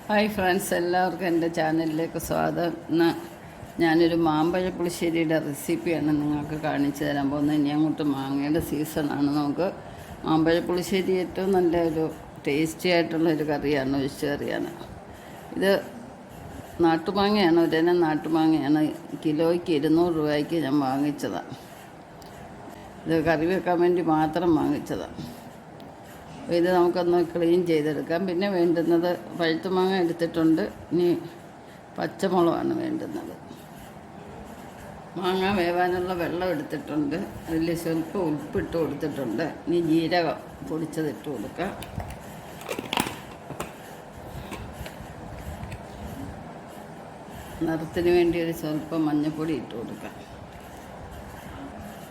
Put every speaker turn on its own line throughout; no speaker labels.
Hi friends, എല്ലാവർക്കും എൻ്റെ ചാനലിലേക്ക് സ്വാഗതം. ഇന്ന് ഞാനൊരു മാമ്പഴ പുളിശ്ശേരിയുടെ റെസിപ്പിയാണ് നിങ്ങൾക്ക് കാണിച്ചു തരാൻ പോകുന്നത്. ഇനി അങ്ങോട്ട് മാങ്ങയുടെ സീസണാണ്. നമുക്ക് മാമ്പഴ പുളിശ്ശേരി ഏറ്റവും നല്ലൊരു ടേസ്റ്റി ആയിട്ടുള്ളൊരു കറിയാണ്, ഒഴിച്ചു കറിയാണ്. ഇത് നാട്ടുമാങ്ങയാണ്, ഒരെണ്ണം നാട്ടുമാങ്ങയാണ്. കിലോയ്ക്ക് 200 രൂപയ്ക്ക് ഞാൻ വാങ്ങിച്ചതാണ്. ഇത് കറി വെക്കാൻ വേണ്ടി മാത്രം വാങ്ങിച്ചതാണ്. ഇത് നമുക്കൊന്ന് ക്ലീൻ ചെയ്തെടുക്കാം. പിന്നെ വേണ്ടുന്നത് പഴുത്തുമാങ്ങ എടുത്തിട്ടുണ്ട്. ഇനി പച്ചമുളകാണ് വേണ്ടുന്നത്. മാങ്ങ വേവാനുള്ള വെള്ളം എടുത്തിട്ടുണ്ട്. അതിൽ സ്വല്പം ഉപ്പിട്ട് കൊടുത്തിട്ടുണ്ട്. ഇനി ജീരകം പൊടിച്ചതിട്ട് കൊടുക്കാം. നിറത്തിന് വേണ്ടി ഒരു സ്വല്പം മഞ്ഞൾപ്പൊടി ഇട്ട് കൊടുക്കാം.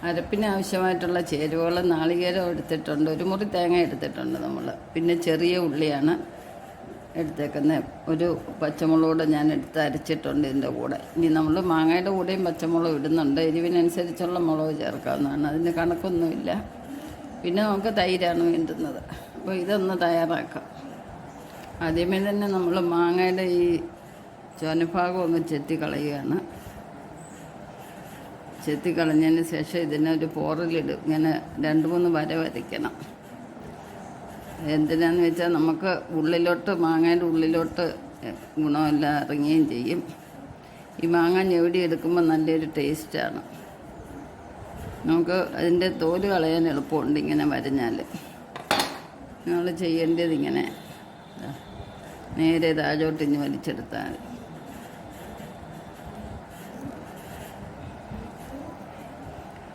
അരപ്പിന് ആവശ്യമായിട്ടുള്ള ചേരുവകൾ നാളികേരം എടുത്തിട്ടുണ്ട്. ഒരു മുറി തേങ്ങ എടുത്തിട്ടുണ്ട് നമ്മൾ. പിന്നെ ചെറിയ ഉള്ളിയാണ് എടുത്തേക്കുന്നത്. ഒരു പച്ചമുളകൂടെ ഞാൻ എടുത്ത് അരച്ചിട്ടുണ്ട് ഇതിൻ്റെ കൂടെ. ഇനി നമ്മൾ മാങ്ങയുടെ കൂടെയും പച്ചമുളക് ഇടുന്നുണ്ട്. എരിവിനനുസരിച്ചുള്ള മുളക് ചേർക്കാവുന്നതാണ്, അതിന് കണക്കൊന്നുമില്ല. പിന്നെ നമുക്ക് തൈരാണ് വേണ്ടുന്നത്. അപ്പോൾ ഇതൊന്ന് തയ്യാറാക്കാം. ആദ്യമേ തന്നെ നമ്മൾ മാങ്ങയുടെ ഈ ചുവനഭാഗം ഒന്ന് ചെത്തി കളയുകയാണ്. ചെത്തിക്കളഞ്ഞതിന് ശേഷം ഇതിനൊരു പോറലിടും. ഇങ്ങനെ 2-3 വര വരയ്ക്കണം. എന്തിനാന്ന് വെച്ചാൽ നമുക്ക് ഉള്ളിലോട്ട്, മാങ്ങയുടെ ഉള്ളിലോട്ട് ഗുണമെല്ലാം ഇറങ്ങുകയും ചെയ്യും. ഈ മാങ്ങ ഞെവിടി എടുക്കുമ്പോൾ നല്ലൊരു ടേസ്റ്റാണ്. നമുക്ക് അതിൻ്റെ തോല് കളയാൻ എളുപ്പമുണ്ട് ഇങ്ങനെ വരഞ്ഞാൽ. നമ്മൾ ചെയ്യേണ്ടത് ഇങ്ങനെ നേരെ താഴോട്ടിഞ്ഞ് വലിച്ചെടുത്താൽ മതി.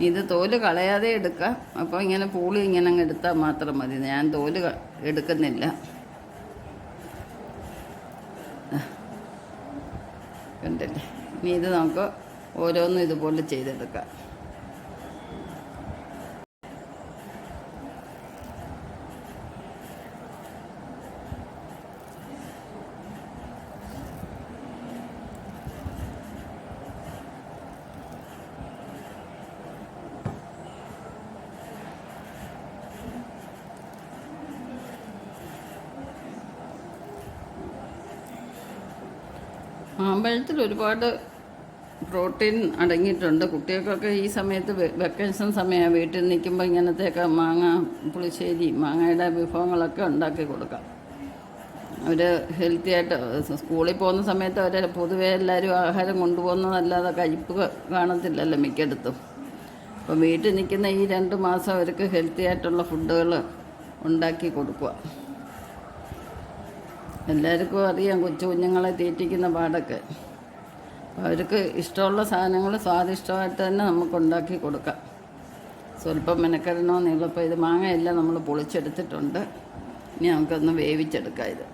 ഇത് തോല് കളയാതെ എടുക്കാം. അപ്പോൾ ഇങ്ങനെ പൂളി ഇങ്ങനെ അങ്ങ് എടുത്താൽ മാത്രം മതി. ഞാൻ തോല് എടുക്കുന്നില്ല. കണ്ടില്ലേ? ഇനി ഇത് നമുക്ക് ഓരോന്നും ഇതുപോലെ ചെയ്തെടുക്കാം. മാമ്പഴത്തിൽ ഒരുപാട് പ്രോട്ടീൻ അടങ്ങിയിട്ടുണ്ട്. കുട്ടികൾക്കൊക്കെ ഈ സമയത്ത് വെക്കേഷൻ സമയമാണ്. വീട്ടിൽ നിൽക്കുമ്പോൾ ഇങ്ങനത്തെയൊക്കെ മാങ്ങ പുളിശ്ശേരി, മാങ്ങയുടെ വിഭവങ്ങളൊക്കെ ഉണ്ടാക്കി കൊടുക്കാം. അവർ ഹെൽത്തി ആയിട്ട് സ്കൂളിൽ പോകുന്ന സമയത്ത് അവർ പൊതുവേ എല്ലാവരും ആഹാരം കൊണ്ടുപോകുന്നതല്ലാതെ കഴിപ്പ് കാണത്തില്ലല്ലോ മിക്കയിടത്തും. അപ്പം വീട്ടിൽ നിൽക്കുന്ന ഈ 2 മാസം അവർക്ക് ഹെൽത്തി ആയിട്ടുള്ള ഫുഡുകൾ ഉണ്ടാക്കി കൊടുക്കുക. എല്ലാവർക്കും അറിയാം കൊച്ചു കുഞ്ഞുങ്ങളെ തീറ്റിക്കുന്ന പാടൊക്കെ. അവർക്ക് ഇഷ്ടമുള്ള സാധനങ്ങൾ സ്വാദിഷ്ടമായിട്ട് തന്നെ നമുക്ക് ഉണ്ടാക്കി കൊടുക്കാം. സ്വല്പം മെനക്കെടണമെന്നില്ല. ഇപ്പോൾ ഇത് മാങ്ങയെല്ലാം നമ്മൾ പൊളിച്ചെടുത്തിട്ടുണ്ട്. ഇനി നമുക്കൊന്ന് വേവിച്ചെടുക്കാം. ഇത്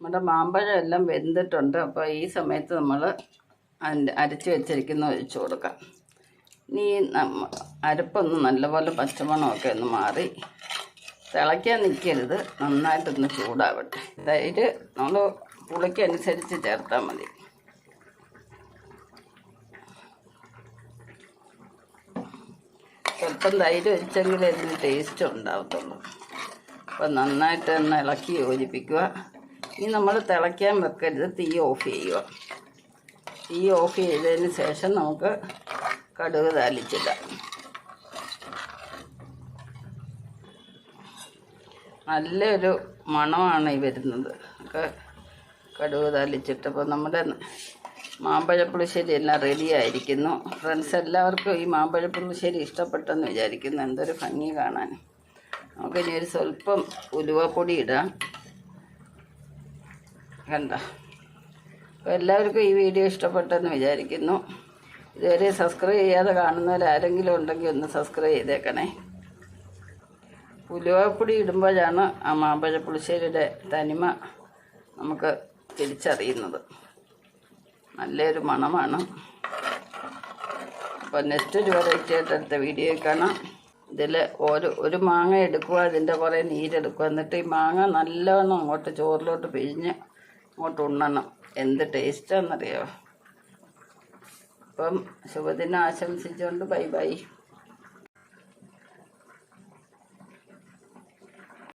നമ്മുടെ മാമ്പഴം എല്ലാം വെന്തിട്ടുണ്ട്. അപ്പോൾ ഈ സമയത്ത് നമ്മൾ അരച്ച് വെച്ചിരിക്കുന്ന ഒഴിച്ചു കൊടുക്കാം. ഇനി അരപ്പൊന്ന് നല്ലപോലെ പച്ചമണമൊക്കെ ഒന്ന് മാറി തിളയ്ക്കാൻ നിൽക്കരുത്. നന്നായിട്ടൊന്ന് ചൂടാവട്ടെ. തൈര് നമ്മൾ പുളിക്കനുസരിച്ച് ചേർത്താൽ മതി. സ്വല്പം തൈര് വെച്ചെങ്കിൽ ഇതിന് ടേസ്റ്റ് ഉണ്ടാകത്തുള്ളൂ. അപ്പം നന്നായിട്ട് ഒന്ന് ഇളക്കി യോജിപ്പിക്കുക. ഇനി നമ്മൾ തിളയ്ക്കാൻ വെക്കരുത്. തീ ഓഫ് ചെയ്യുക. തീ ഓഫ് ചെയ്തതിന് ശേഷം നമുക്ക് കടുക് താളിച്ചിടാം. നല്ലൊരു മണമാണ് ഈ വരുന്നത്. ഒക്കെ കടുക് താളിച്ചിട്ടപ്പോൾ നമ്മുടെ മാമ്പഴപ്പുളിശ്ശേരി എല്ലാം റെഡി ആയിരിക്കുന്നു. ഫ്രണ്ട്സ്, എല്ലാവർക്കും ഈ മാമ്പഴപ്പുളിശ്ശേരി ഇഷ്ടപ്പെട്ടെന്ന് വിചാരിക്കുന്നു. എന്തൊരു ഭംഗി കാണാൻ. നമുക്കിനി ഒരു സ്വല്പം ഉലുവപ്പൊടി ഇടാം. കണ്ട. അപ്പോൾ എല്ലാവർക്കും ഈ വീഡിയോ ഇഷ്ടപ്പെട്ടെന്ന് വിചാരിക്കുന്നു. ഇതുവരെ സബ്സ്ക്രൈബ് ചെയ്യാതെ കാണുന്നവരാരെങ്കിലും ഉണ്ടെങ്കിൽ ഒന്ന് സബ്സ്ക്രൈബ് ചെയ്തേക്കണേ. ഉലുവപ്പൊടി ഇടുമ്പോഴാണ് ആ മാമ്പഴ പുളിശ്ശേരിയുടെ തനിമ നമുക്ക് തിരിച്ചറിയുന്നത്. നല്ലൊരു മണമാണ്. അപ്പോൾ നെക്സ്റ്റ് ഒരു വെറൈറ്റി ആയിട്ട് അടുത്ത വീഡിയോ കാണാം. ഇതിൽ ഒരു മാങ്ങ എടുക്കുക, ഇതിൻ്റെ കുറേ നീരെടുക്കുക. എന്നിട്ട് ഈ മാങ്ങ നല്ലവണ്ണം അങ്ങോട്ട് ചോറിലോട്ട് പിഴിഞ്ഞ് അങ്ങോട്ട് ഉണ്ണണം. എന്ത് ടേസ്റ്റാണെന്നറിയോ. അപ്പം ശുഭദിനം ആശംസിച്ചുകൊണ്ട് ബൈ ബൈ.